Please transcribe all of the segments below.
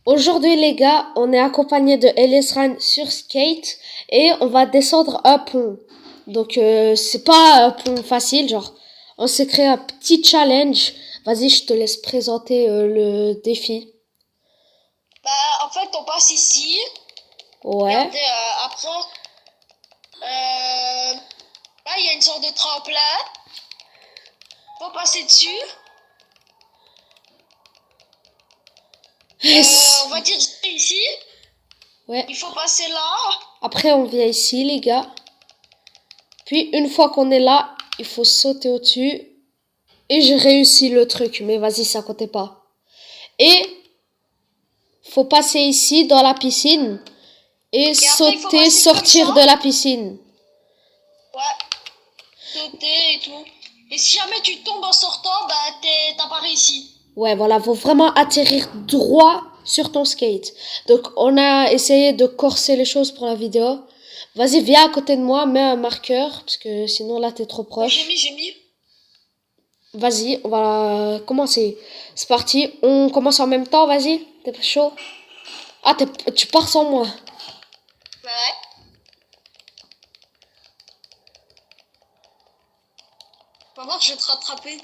Aujourd'hui les gars, on est accompagné de Elisran sur skate et on va descendre un pont. Donc c'est pas un pont facile, genre on s'est créé un petit challenge. Vas-y, je te laisse présenter le défi. Bah, en fait, on passe ici. Ouais. Regardez, après, là, il y a une sorte de tremplin. Faut passer dessus. On va dire ici. Ouais. Il faut passer là. Après on vient ici les gars. Puis une fois qu'on est là, il faut sauter au-dessus. Et j'ai réussi le truc, mais vas-y, ça comptait pas. Et faut passer ici dans la piscine et après, il faut sauter, passer comme sortir ça. de la piscine. Ouais. Sauter et tout. Et si jamais tu tombes en sortant, bah, t'as pas réussi. Ouais, voilà, faut vraiment atterrir droit sur ton skate. Donc, on a essayé de corser les choses pour la vidéo. Vas-y, viens à côté de moi, mets un marqueur, parce que sinon là, t'es trop Ouais, proche. j'ai mis. Vas-y, on va commencer. C'est parti, on commence en même temps, vas-y. T'es chaud? Ah, tu pars sans moi. Ouais. Va voir, je vais te rattraper.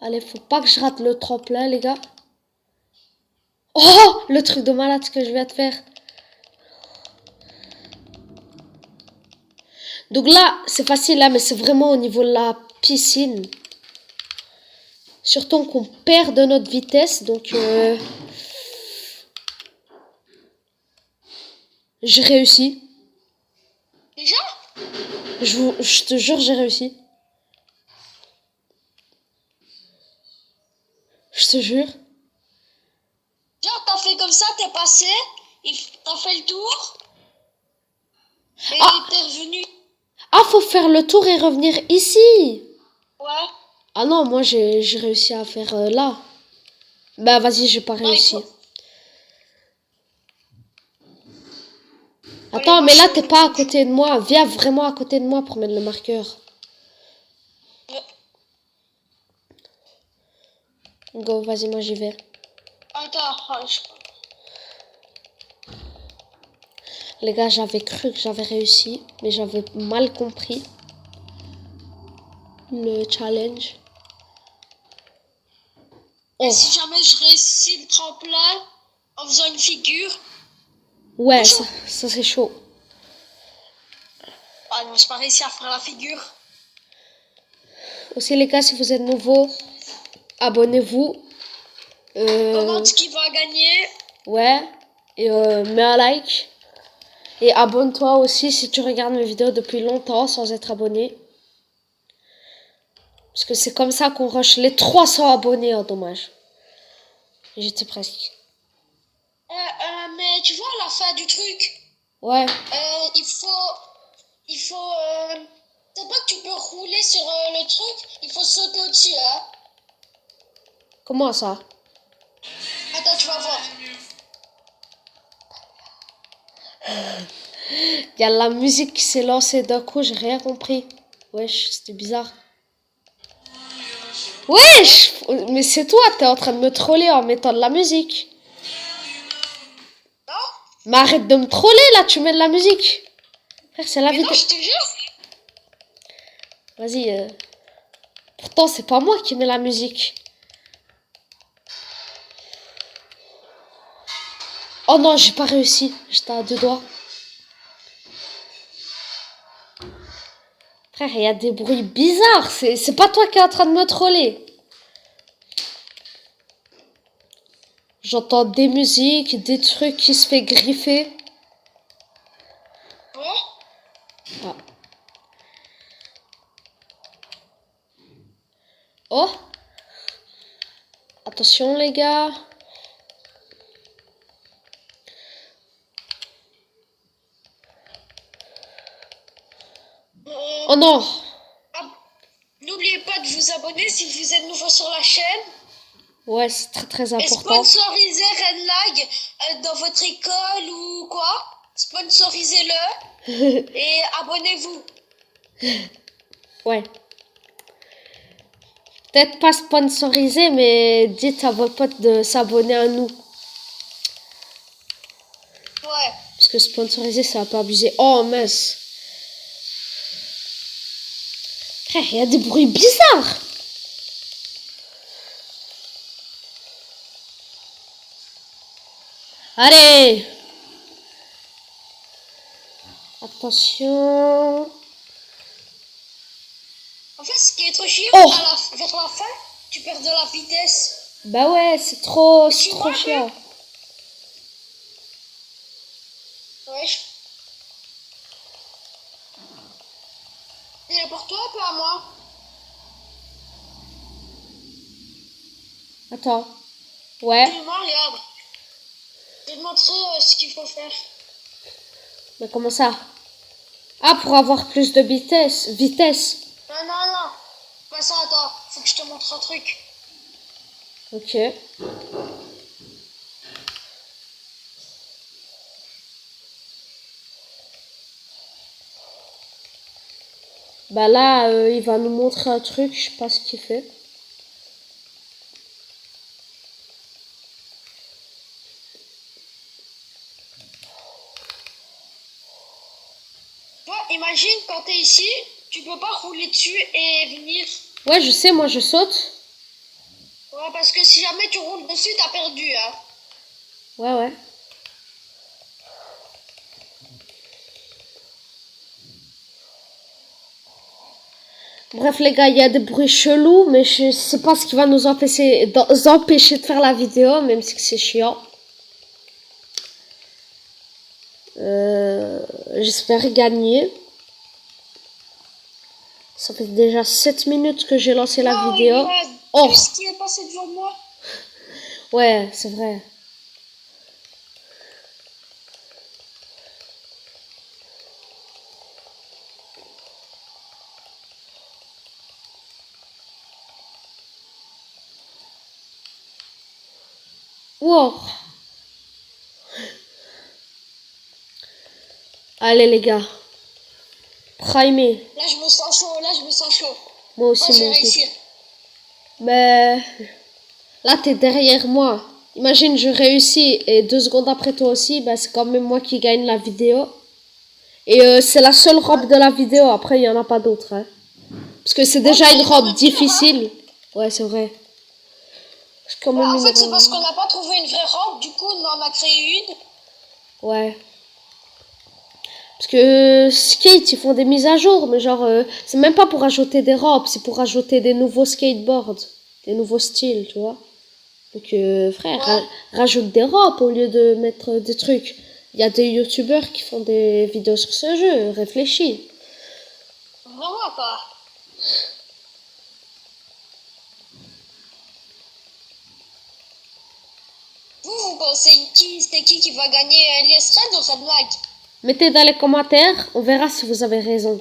Allez, faut pas que je rate le tremplin, les gars. Oh, le truc de malade que je viens de faire. Donc là, c'est facile, là, mais c'est vraiment au niveau de la piscine. Surtout qu'on perd de notre vitesse, donc j'ai réussi. Déjà? Je te jure, j'ai réussi. Je te jure. Genre, t'as fait comme ça, t'es passé, t'as fait le tour, et Ah, t'es revenu. ah, faut faire le tour et revenir ici. Ouais. Ah non, moi j'ai réussi à faire là. Bah vas-y, j'ai pas Non, il réussi. faut. Allez, Attends, moi, mais là je t'es pas à côté de moi. Viens vraiment à côté de moi pour mettre le marqueur. Go, vas-y, moi j'y vais. Attends, Les gars, j'avais cru que j'avais réussi, mais j'avais mal compris le challenge. Et Oh, si jamais je réussis le tremplin en faisant une figure. ouais, Bonjour. ça c'est chaud. Ah non, j'ai pas réussi à faire la figure. Aussi les gars, si vous êtes nouveaux, abonnez-vous. Commente ce qui va gagner. Ouais, et mets un like. Et abonne-toi aussi si tu regardes mes vidéos depuis longtemps sans être abonné. Parce que c'est comme ça qu'on rush les 300 abonnés, oh dommage. J'étais presque. Mais tu vois, à la fin du truc, Ouais, il faut, c'est pas que tu peux rouler sur le truc, il faut sauter au-dessus, hein. comment ça? Attends, tu vas voir. Il y a la musique qui s'est lancée d'un coup, j'ai rien compris. Wesh, c'était bizarre. Wesh! Mais c'est toi, t'es en train de me troller en mettant de la musique. Non? Mais arrête de me troller là, tu mets de la musique. Frère, c'est la Mais non, vidéo. je te jure. Vas-y. Pourtant, c'est pas moi qui mets la musique. Oh non, j'ai pas réussi. J'étais à deux doigts. Frère, il y a des bruits bizarres. C'est pas toi qui es en train de me troller. J'entends des musiques, des trucs qui se fait griffer. Bon, Ah. Oh. Attention les gars. Oh non. ah, n'oubliez pas de vous abonner si vous êtes nouveau sur la chaîne. Ouais, c'est très très Et important. sponsorisez Redlag dans votre école ou quoi. Sponsorisez-le et abonnez-vous. Ouais. Peut-être pas sponsorisé, mais dites à vos potes de s'abonner à nous. Ouais. Parce que sponsorisé, ça va pas abuser. Oh, mince. Frère, il y a des bruits bizarres. Allez. Attention. En fait, ce qui est trop chiant, Oh. vers la fin, tu perds de la vitesse. Bah ouais, c'est trop Suis-moi, chiant. Ouais. Il est pour toi ou pas à moi? Attends. Ouais. Dis-moi, regarde. Je vais te montrer ce qu'il faut faire. Mais comment ça? Ah, pour avoir plus de vitesse. Non, non, non. Pas ça, attends. Faut que je te montre un truc. Ok. Bah là, il va nous montrer un truc, je sais pas ce qu'il fait. Toi, imagine quand t'es ici, tu peux pas rouler dessus et venir. Ouais, je sais, moi je saute. Ouais, parce que si jamais tu roules dessus, t'as perdu, hein. Ouais, ouais. Bref, les gars, il y a des bruits chelous, mais je sais pas ce qui va nous empêcher de faire la vidéo, même si c'est chiant. J'espère gagner. Ça fait déjà 7 minutes que j'ai lancé la vidéo. Oh, ce qui est passé devant moi. Ouais, c'est vrai. Wow. Allez les gars. Primé. Là, je me sens chaud, là, je me sens chaud. Moi aussi, je vais moi aussi. réussir. Mais là, t'es derrière moi. Imagine, je réussis et 2 secondes après toi aussi, bah, c'est quand même moi qui gagne la vidéo. Et c'est la seule robe de la vidéo. Après, il n'y en a pas d'autres. Hein. Parce que c'est déjà une robe difficile. Ouais, c'est vrai. C'est quand même En une fait, c'est robe. parce qu'on n'a pas trouvé une vraie robe, du coup, on en a créé une. Ouais. Parce que Skate, ils font des mises à jour, mais genre, c'est même pas pour ajouter des robes, c'est pour ajouter des nouveaux skateboards, des nouveaux styles, tu vois. Donc, frère, Ouais. rajoute des robes au lieu de mettre des trucs. Il y a des youtubeurs qui font des vidéos sur ce jeu, réfléchis. Vraiment pas. Vous pensez c'est qui va gagner Elias Red ou Red Black? Mettez dans les commentaires, on verra si vous avez raison.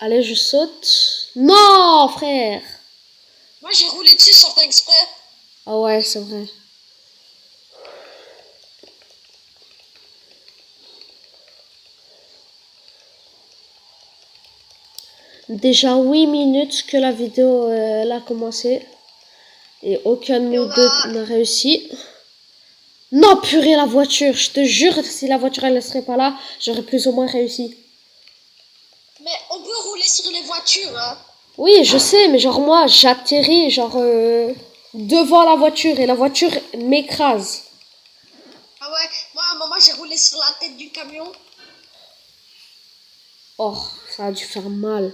Allez, je saute. Non, frère. Moi, j'ai roulé dessus sans faire exprès. Ah ouais, c'est vrai. Déjà 8 minutes que la vidéo elle a commencé. Et aucun de nous deux n'a réussi. Non, purée, la voiture. Je te jure, si la voiture elle ne serait pas là, j'aurais plus ou moins réussi. Mais on peut rouler sur les voitures, hein. Oui, je sais, mais genre moi, j'atterris genre devant la voiture et la voiture m'écrase. Ah ouais, moi à un moment j'ai roulé sur la tête du camion. Oh, ça a dû faire mal.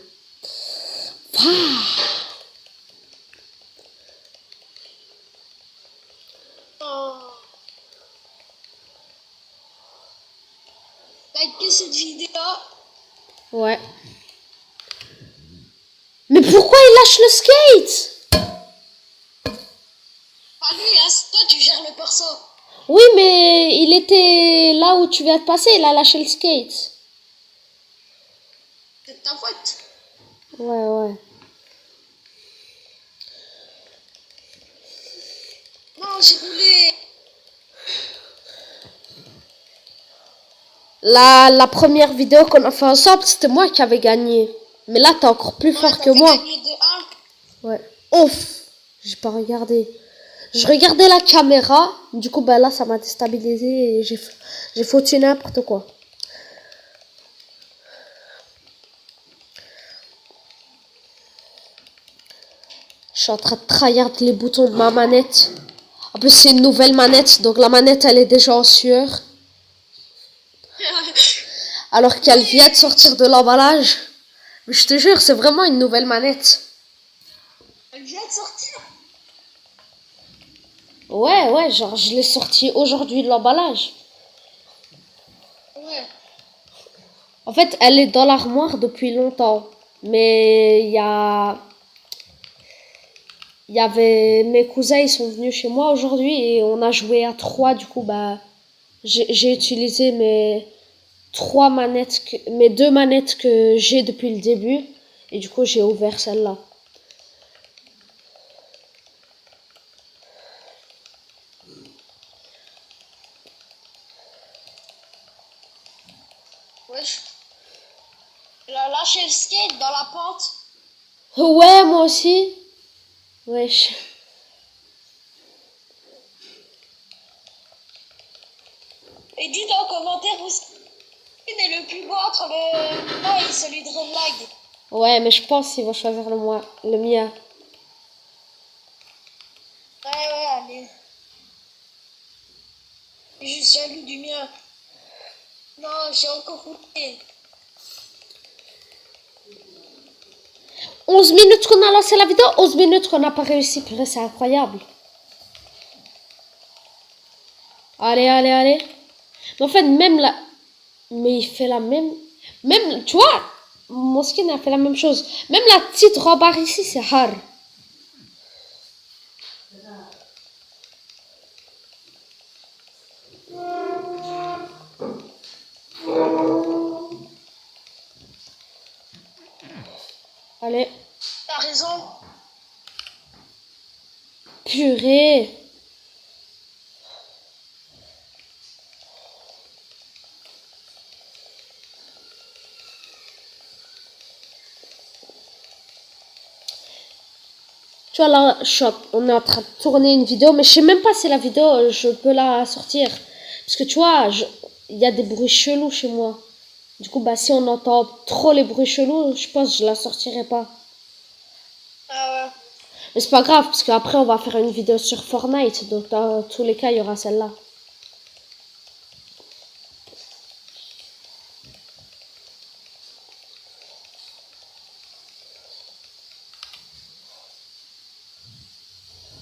Ah. Oh. Likez cette vidéo. Ouais. Mais pourquoi il lâche le skate? Pas lui, hein, toi tu gères le perso. Oui, mais il était là où tu viens de passer, il a lâché le skate. C'est ta faute. Ouais, ouais. Non, j'ai roulé. La première vidéo qu'on a fait ensemble, c'était moi qui avais gagné. Mais là, t'es encore plus Ouais, fort t'as que fait moi. gagner de 1. Ouais. Ouf. J'ai pas regardé. Je regardais la caméra. Du coup, bah là, ça m'a déstabilisé et j'ai foutu n'importe quoi. Je suis en train de tryhard les boutons de ma manette. En plus, c'est une nouvelle manette, donc la manette, elle est déjà en sueur. Alors qu'elle vient de sortir de l'emballage. Mais je te jure, c'est vraiment une nouvelle manette. Elle vient de sortir. Ouais, genre, je l'ai sortie aujourd'hui de l'emballage. Ouais. En fait, elle est dans l'armoire depuis longtemps. Mais il y avait mes cousins, ils sont venus chez moi aujourd'hui et on a joué à 3. Du coup, bah, j'ai utilisé mes 2 manettes que j'ai depuis le début. Et du coup, j'ai ouvert celle-là. Wesh. Elle a lâché le skate dans la pente. Ouais, moi aussi. Wesh. Et dites en commentaire où est le plus beau entre le moi et celui de Redlag. Ouais, mais je pense qu'il va choisir le mien. Ouais, allez. Je suis juste jaloux du mien. Non, j'ai encore roulé. 11 minutes qu'on a lancé la vidéo, 11 minutes qu'on n'a pas réussi. Purée, c'est incroyable. Allez. Mais en fait, même là... Mais il fait la même... Même, tu vois, mon skin a fait la même chose. Même la petite robe ici, c'est hard. Allez. T'as raison. Purée. Tu vois là, on est en train de tourner une vidéo, mais je sais même pas si la vidéo, je peux la sortir. Parce que tu vois, il y a des bruits chelous chez moi. Du coup, bah si on entend trop les bruits chelous, je pense que je la sortirai pas. Ah ouais. Mais c'est pas grave, parce qu'après on va faire une vidéo sur Fortnite, donc dans tous les cas, il y aura celle-là.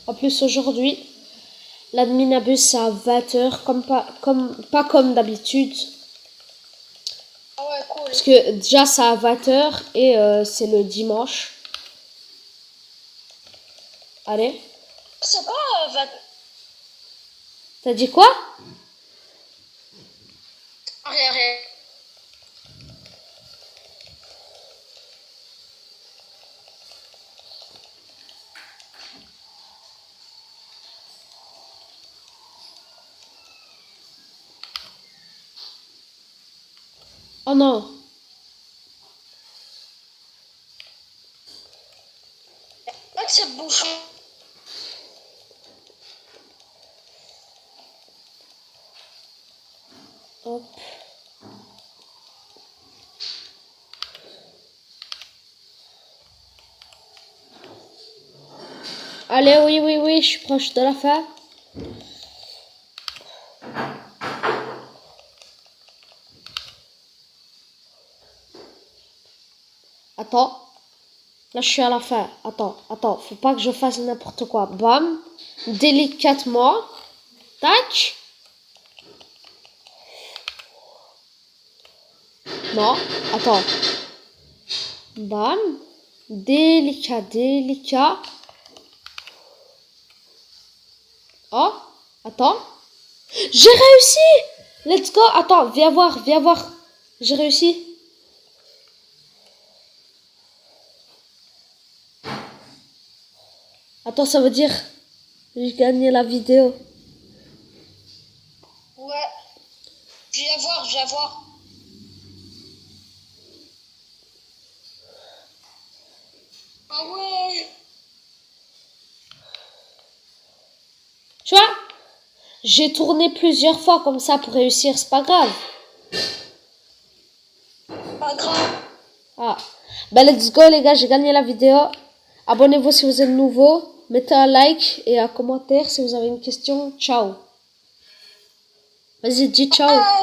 En plus, aujourd'hui, l'admin abuse, c'est à 20h, pas comme d'habitude. Ah ouais, cool. Parce que déjà, c'est à 20h et c'est le dimanche. Allez. C'est pas T'as dit quoi? Rien. Oh non. Pas que c'est bouchon. Hop. Allez, oui, je suis proche de la fin. Attends. Là, je suis à la fin. Attends. Faut pas que je fasse n'importe quoi. Bam. Délicatement. Tac. Non. Attends. Bam. Délicat. Oh. Attends. J'ai réussi. Let's go. Attends, viens voir. J'ai réussi. Attends, ça veut dire j'ai gagné la vidéo. Ouais. Je viens voir. Ah ouais. Tu vois, j'ai tourné plusieurs fois comme ça pour réussir, c'est pas grave. Pas grave. Ah, ben let's go les gars, j'ai gagné la vidéo. Abonnez-vous si vous êtes nouveau, mettez un like et un commentaire si vous avez une question. Ciao. Vas-y, dis ciao. Ah,